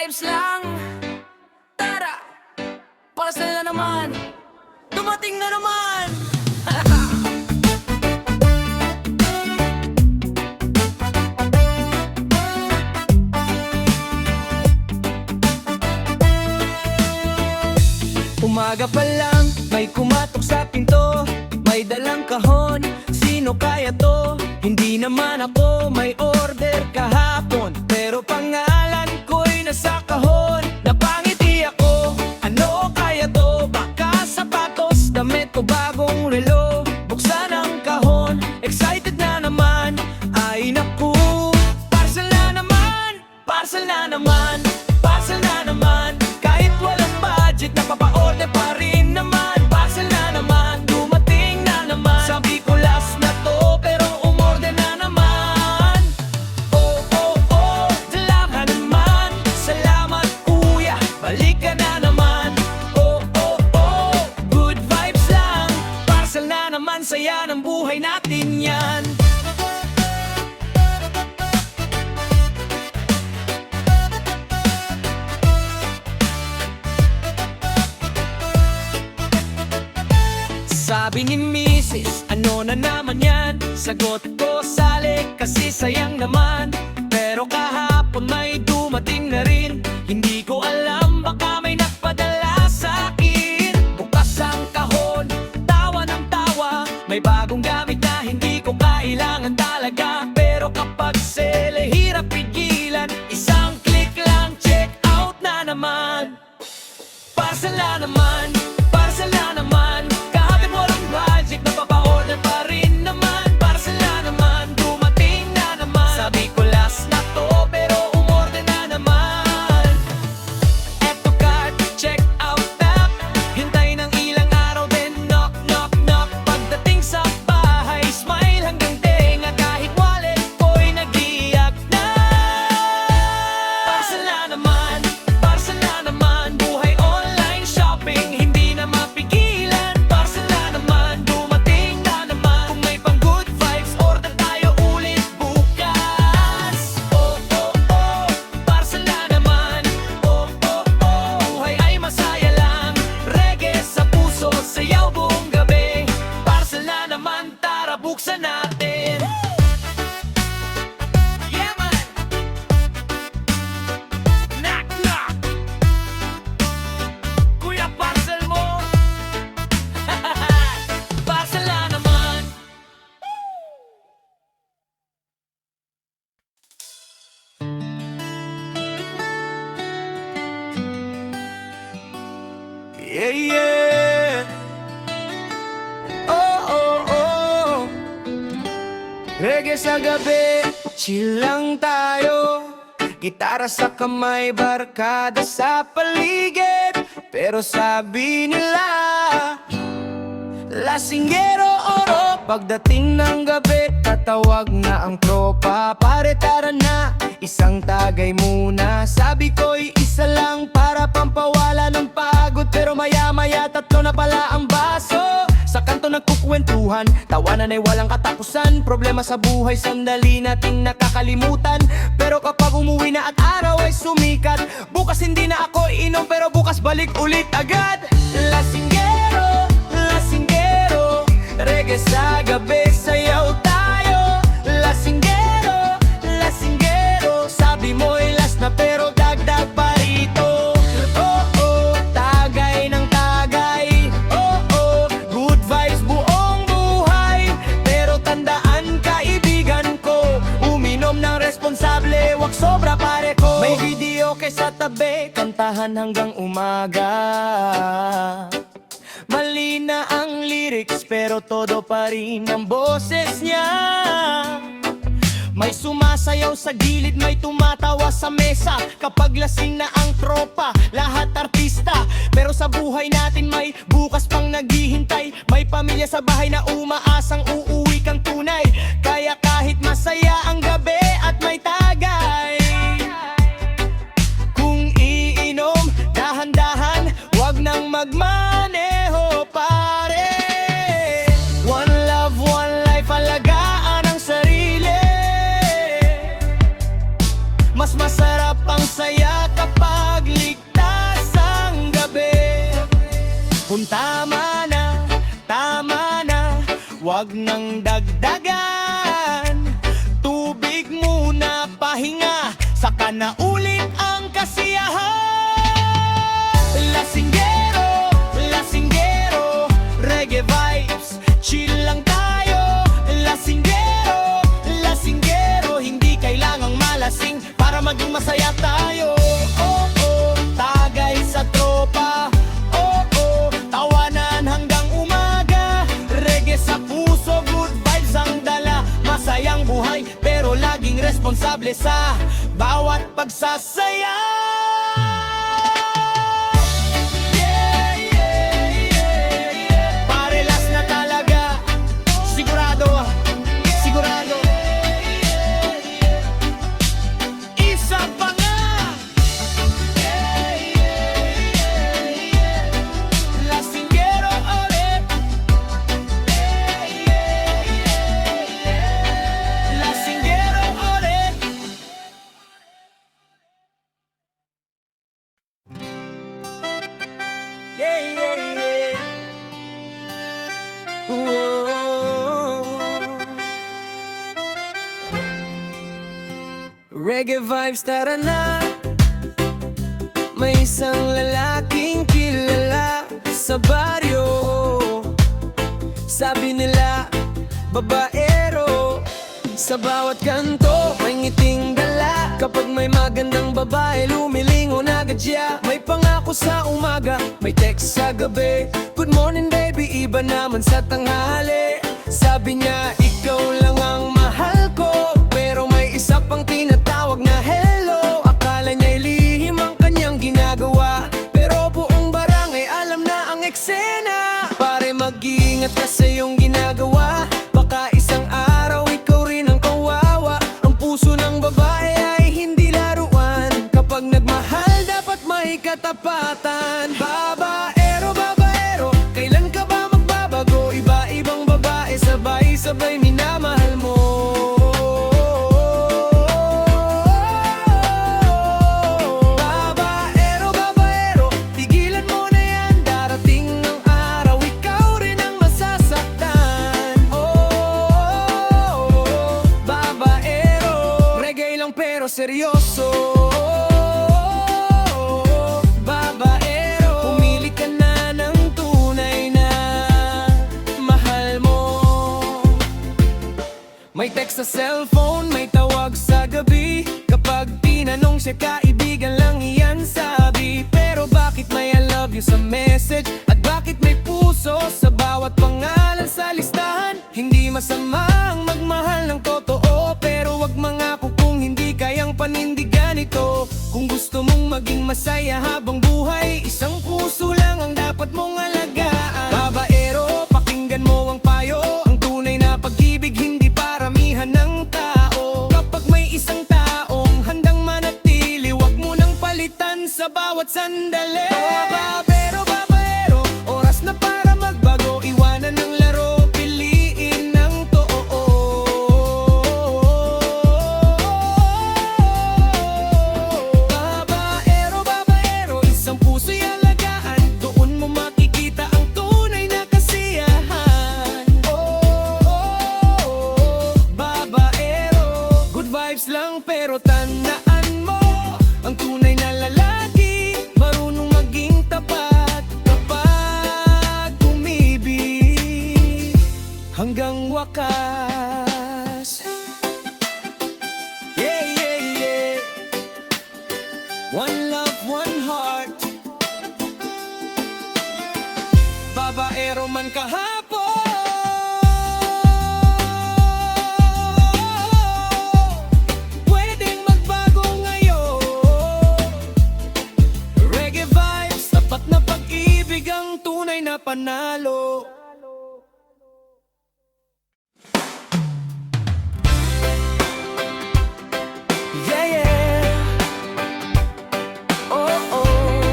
vibes lang. Tara, parcel na naman. Dumating na naman. Umaga pa lang, may kumatok sa pinto. May dalang kahon, sino kaya to? Hindi naman ako may order kahapon, pero pangalan ko'y nasa kahon. Napangiti ako, ano kaya to? Baka sapatos, damit o bagong relo. Buksan ang kahon, excited na naman. Ay naku, parcel na naman, parcel na naman, parcel na naman. Kahit walang budget, napapa-order pa rin naman. Parcel na naman, dumating na naman. Sabi ko last na to, pero umorder na naman. Oh, oh, oh, salamat naman. Salamat kuya, balik ka na naman. Oh, oh, oh, good vibes lang. Parcel na naman, saya ng buhay natin yan. Sabi ni Mrs. ano na naman yan? Sagot ko salik kasi sayang naman. Pero kahapon may dumating na rin. Hindi ko alam, baka may nagpadala sa akin. Bukas ang kahon, tawa ng tawa. May bagong gamit na hindi ko kailangan talaga. Pero kapag sale, hirap pigilan. Isang click lang, check out na naman. Parcel na naman, parcel na naman. Magic na papa-order pa rin naman. Parcel na naman, dumating na naman. Sabi ko last na to, pero umorder na naman. Eto card, check out app. Hintay ng ilang araw, then knock, knock, knock. Pagdating sa bahay, smile hanggang tenga. Kahit wallet ko'y nag-iyak na. Parcel na naman, parcel na naman. Buhay online shopping, hindi na mapigilan. Parcel na naman, dumating na naman. Kung may pang good vibes, order tayo ulit bukas. Oh, oh, oh, parcel na naman. Oh, oh, oh, buhay ay masaya lang. Reggae sa puso, sayaw buong gabi. Parcel na naman, tara buksan natin. Yeah man! Knock, knock! Kuya, parcel mo! Parcel na naman. Yeah, yeah. Oh, oh, oh. Reggae sa gabi, chill lang tayo. Gitara sa kamay, barkada sa paligid. Pero sabi nila, lasinggero oro. Pagdating ng gabi, tatawag na ang tropa. Pare tara na, isang tagay muna. Sabi ko'y isa lang para pampawala ng pagod. Pero maya-maya tatlo na pala ang baso. Sa kanto nagkukwentuhan, tawanan ay walang katapusan. Problema sa buhay, sandali nating nakakalimutan. Pero kapag umuwi na at araw ay sumikat, bukas hindi na ako inom, pero bukas balik ulit agad. Lasinggero, lasinggero, reggae sa gabi, sayaw tayo. Lasinggero, lasinggero, sabi mo'y last na pero dagdag pa rito. Oh, oh, tagay ng tagay. Oh, oh, good vibes buong buhay. Pero tandaan kaibigan ko, uminom ng responsable, wag sobra pare ko. May video kay sa tabi, kantahan hanggang umaga. Mali na ang lyrics pero todo pa rin ang boses niya. May sumasayaw sa gilid, may tumatawa sa mesa. Kapag lasing na ang tropa, lahat artista. Pero sa buhay natin may bukas pang naghihintay. May pamilya sa bahay na umaasang uuwi kang tunay. Kaya kahit masaya ang gabi at may tagay, kung iinom, dahan-dahan, wag nang magmaneho pare. One love, one life, alagaan ang sarili. Mas masarap ang saya kapag wag nang dagdagan. Tubig muna, pahinga, saka na ulit ang kasiyahan. Lasinggero, lasinggero, reggae vibes, chill lang tayo. Lasinggero, lasinggero, hindi kailangang malasing para maging masaya tayo. Oh, oh, tagay sa tropa. Oh, oh, tawanan hanggang umaga. Reggae sa puso, good vibes ang dala. Masayang buhay, pero laging responsable sa bawat pagsasaya. Yeah, yeah, yeah, yeah. Pare, last na talaga. Sigurado, sigurado. Isa pa nga. Yeah, yeah, yeah, yeah. Lasinggero ulit. Yeah, yeah, yeah, yeah. Lasinggero ulit. Yeah, yeah, yeah. Whoa. Reggae vibes, tara na. May isang lalaking kilala sa baryo. Sabi nila, babaero. Sa bawat kanto, may ngiting dala. Kapag may magandang babae, lumilingon agad siya. May pangako sa umaga, may text sa gabi. Good morning baby, iba naman sa tanghali. Sabi niya, ikaw lang ang mahal ko, pero may isa pang tinatawag na hello. Akala niya'y lihim ang kanyang ginagawa, pero buong barangay alam na ang eksena. Pare, mag-iingat ka sa iyong ginagawa. Baka isang araw ikaw rin ang kawawa. Ang puso ng babae ay hindi laruan. Kapag nagmahal, dapat may katapatan. Babaero, babaero, kailan ka ba magbabago? Iba-ibang babae, sabay-sabay minamahal mo. Babaero, babaero, tigilan mo na yan. Darating ang araw, ikaw rin ang masasaktan. Oh, babaero, reggae lang pero seryoso. Babaero, pumili ka na ng tunay na mahal mo. May text sa cellphone, may tawag sa gabi. Kapag tinanong siya, kaibigan lang iyan sabi. Pero bakit may I love you sa message? At bakit may puso sa bawat pangalan sa listahan? Hindi masama ang magmahal ng totoo, pero wag mangako kung hindi kayang panindigan ito. Kung gusto mong maging masaya habang buhay, isang puso lang ang dapat mong alagaan. Babaero, pakinggan mo ang payo. Ang tunay na pag-ibig, hindi paramihan ng tao. Kapag may isang taong handang manatili, wag mo nang palitan sa bawat sandali. Babaero, babaero, oras na para magbago. Iwanan ng laro, piliin ng totoo. Babaero, babaero, isang puso'y alagaan. Doon mo makikita ang tunay na kasiyahan. Babaero, good vibes lang pero tandaan mo, ang tunay na lalaki marunong maging tapat. Kapag umibig hanggang wakas. Yeah, yeah, yeah. One love, one heart. Babaero man kahapon, pwedeng magbago ngayon. Reggae vibes, tapat na pag-ibig ang tunay na panalo. Yeah, yeah. Oh, oh.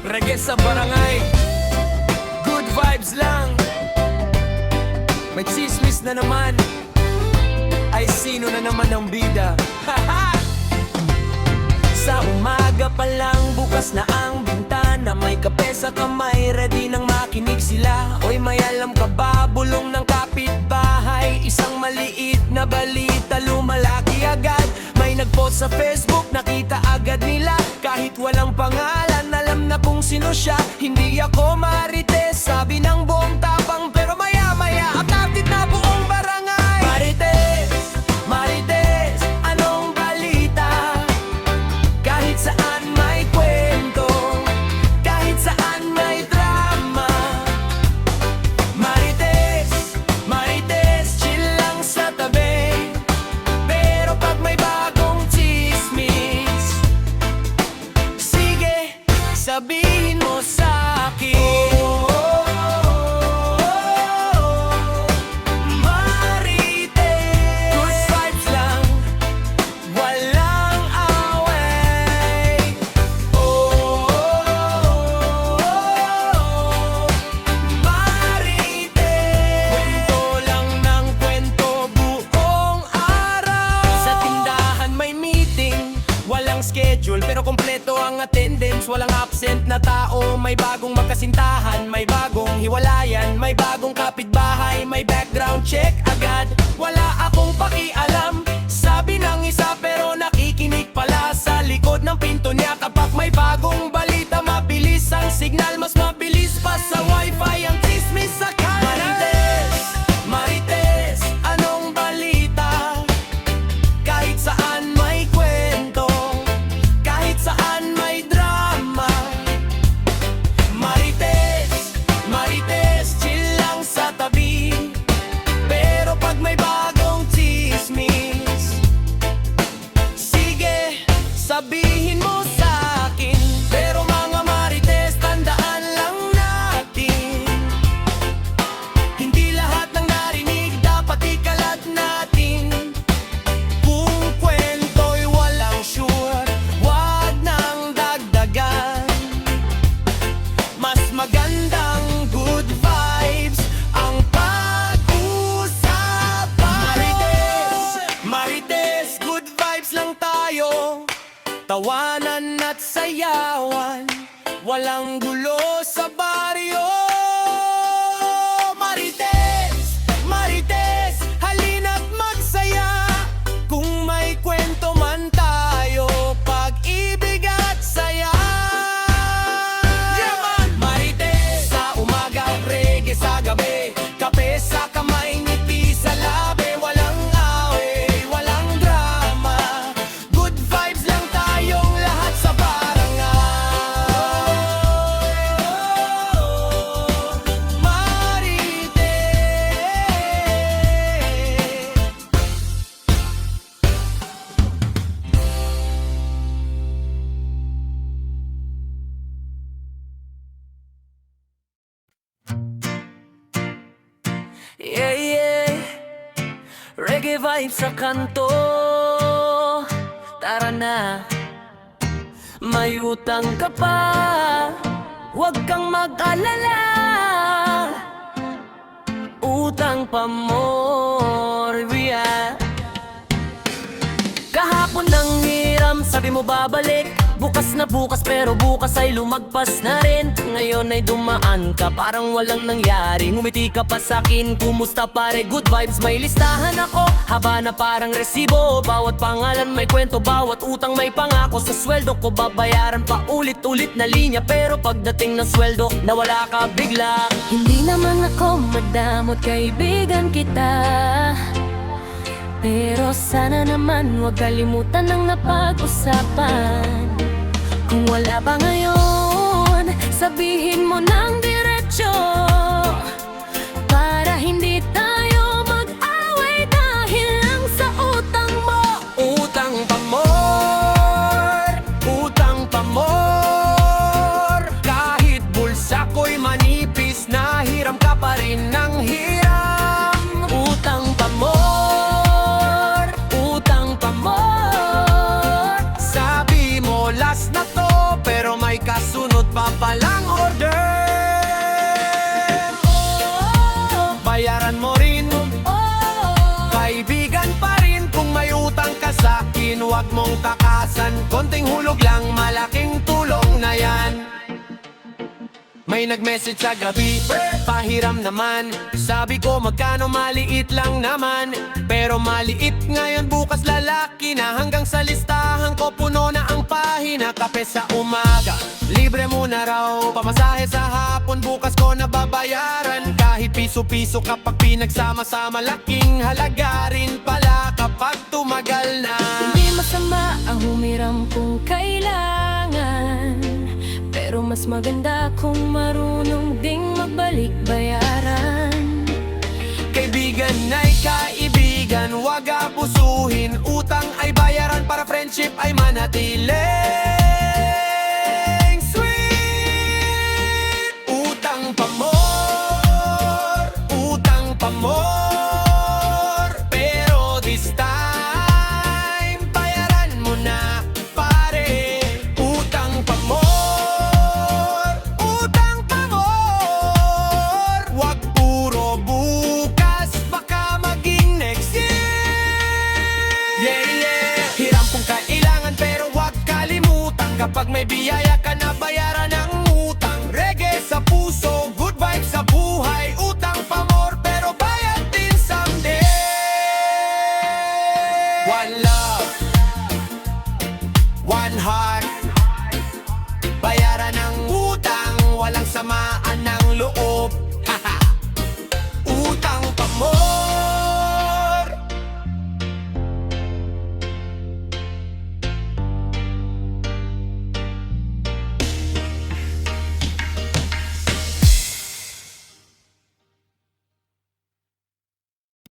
Reggae sa barangay, good vibes lang. May chismis na naman, ay sino na naman ang bida? Sa umaga pa lang, bukas na ang bintana. na may kape sa kamay, ready nang makinig sila. Oy, may alam ka ba, bulong ng kapitbahay, isang maliit na balita lumalaki agad. May nagpost sa Facebook, nakita agad nila. Kahit walang pangalan, alam na kung sino siya. Hindi ako Marites, sabi ng buong tapang, pero maya-maya updated na buong barangay. Marites, Marites, anong balita? Kahit saan may kwento, kahit saan may drama. Marites, Marites, chill lang sa tabi. Pero pag may bagong chismis, sige, sabihin mo sa'kin. Marites, good vibes lang, walang away. Marites, kwento lang ng kwento buong araw. Sa tindahan may meeting, walang schedule pero kompleto ang attendance. Walang absent na tao, may bagong magkasintahan, may bagong hiwalayan, may bagong kapitbahay, may background check agad. Wala akong pakialam, sabi ng isa pero nakikinig pala sa likod ng pinto niya. Kapag may bagong balita, mabilis ang signal, mas mabilis pa sa wifi ang chismis sa kanan. Marites, Marites, anong balita? Kahit saan may kwento, kahit saan may drama. Marites, Marites, chill lang sa tabi. Pero pag may bagong chismis, sige, sabihin mo sa'kin. Pero mga Marites, tandaan lang natin, hindi lahat ng narinig dapat ikalat natin. Kung kwento'y walang sure, wag nang dagdagan. Mas magandang good vibes ang pag-usapan. Marites, Marites, good vibes lang tayo, tawanan at sayawan, walang gulo sa baryo. Marites, Marites, halina't magsaya. Kung may kwento man tayo, pag-ibig at saya. Marites, sa umaga, reggae sa gabi, kape sa kamay, ngiti sa labi. Walang away, walang drama, good vibes lang tayong lahat sa barangay. Yeah, yeah, reggae vibes sa kanto. Tara na, may utang ka pa, huwag kang mag-alala. Utang pa more, yeah. Kahapon ng hiram, sabi mo babalik. Bukas na bukas pero bukas ay lumagpas na rin. Ngayon ay dumaan ka, parang walang nangyari. Ngumiti ka pa sa'kin, kumusta pare? Good vibes, may listahan ako, haba na parang resibo. Bawat pangalan may kwento, bawat utang may pangako. Sa sweldo ko babayaran pa ulit-ulit na linya, pero pagdating ng sweldo, nawala ka bigla. Hindi naman ako madamot, kaibigan kita. Pero sana naman huwag kalimutan ang napag-usapan. Kung wala pa ngayon, sabihin mo ng diretso, para hindi tayo mag-away dahil lang sa utang mo. Utang pa more, utang pa more. Kahit bulsa ko'y manipis, nahiram ka pa rin ng hiram. Utang pa more, utang pa more. Sabi mo last na to, pero may kasunod pa palang order. Bayaran mo rin, kaibigan pa rin. Kung may utang ka sa'kin, huwag mong takasan. Konting hulog lang, malaking tulong na yan. May nag-message sa gabi, pahiram naman. Sabi ko magkano, maliit lang naman. Pero maliit ngayon, bukas lalaki na. Hanggang sa listahan ko puno na ang pahina. Kape sa umaga, libre muna raw. Pamasahe sa hapon, bukas ko nababayaran. Kahit piso-piso kapag pinagsama-sama, laking halaga rin pala kapag tumagal na. Hindi masama ang humiram kung kailangan, pero mas maganda kung marunong ding magbalik bayaran. Kaibigan ay kaibigan, wag abusuhin. Utang ay bayaran para friendship ay manatiling sweet. Utang pa more, utang pa more. Pero this time, bayaran mo na pare. Utang pa more, utang pa more. Wag puro bukas, baka maging next year. Yeah, yeah. Hiram kung kailangan pero wag kalimutan. Kapag may biyaya